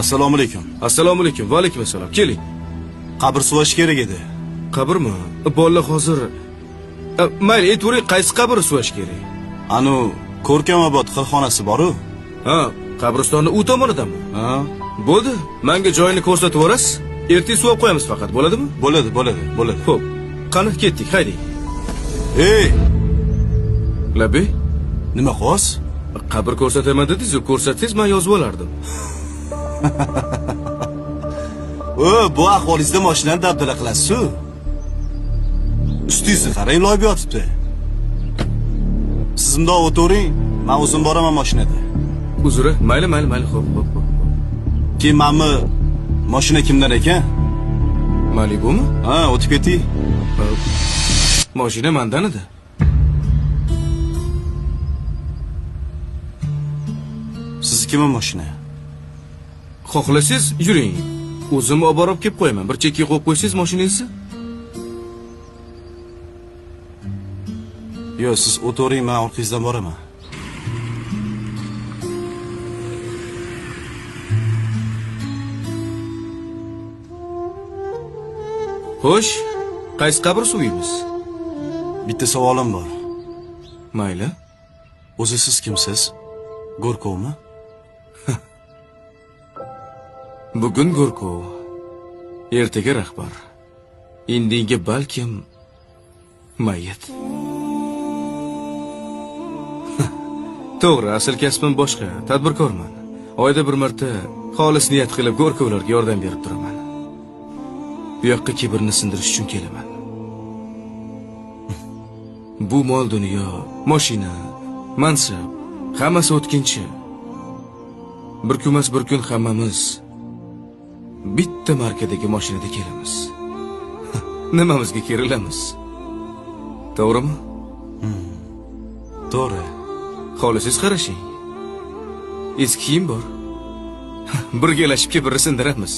Assalomu alaykum. Assalomu alaykum. Va alaykum assalom. Keling. Qabr suvash kerak edi. Qabrmi? Bolalar hozir mayli, aytavering, qaysi qabr suvash kerak? Anu Ko'rkamobod xilxonasi bor-ku. Ha, qabristonni u tomonidanmi? Ha, Bo'ldi. Menga joyini ko'rsatib yuborasiz. Ertaga suvab qo'yamiz faqat, bo'ladimi? Bo'ladi. Xo'p. Qani ketdik, hayding. Ey! Labey, Nima xos? qabr ko'rsataman dedingiz-ku, ko'rsatsangiz men yozib olardim. Bu ahvolingizda mashinani dabdala qilasiz-ku. Ustingizni qarang, loyib yotibdi. Siz bundoq o'tiring, men o'zim boraman mashinada. Uzr, mayli, xo'p. Keyin menmi mashina kimdan ekan? Malibumi? Ha, o'tib keting. Mashina mendan edi. Siznikimi mashina? Xohlasangiz yuring. O'zim olib borib kelib qo'yaman. Bir chekka qo'yib qo'ysangiz mashinangizni. Yo'q, siz o'tiring, men orqangizdan boraman. Xo'sh, qaysi qabr suviymiz? Bitta savolim bor. Mayli. O'zi siz kimsiz? Go'rkovmi? Bugun Go'rkov, ertaga rahbar. Indinga balkim mayit. To'g'ri, asl kasbim boshqa, tadbirkorman. Oyda bir marta xolis niyat qilib Go'rkovlarga yordam berib turaman. Bu yoqqa kibrni sindirish uchun kelaman. Bu mol dunyo, mashina, mansab, hammasi o'tkinchi. Bir kunmas bir kun hammamiz bitta markadagi mashinada kelamiz. Nimamizga kerilamiz? To'g'rimi? To'g'ri. Xohlasangiz qarashing. Eski kiyim bor. Birgalashib kibirni sindiramiz.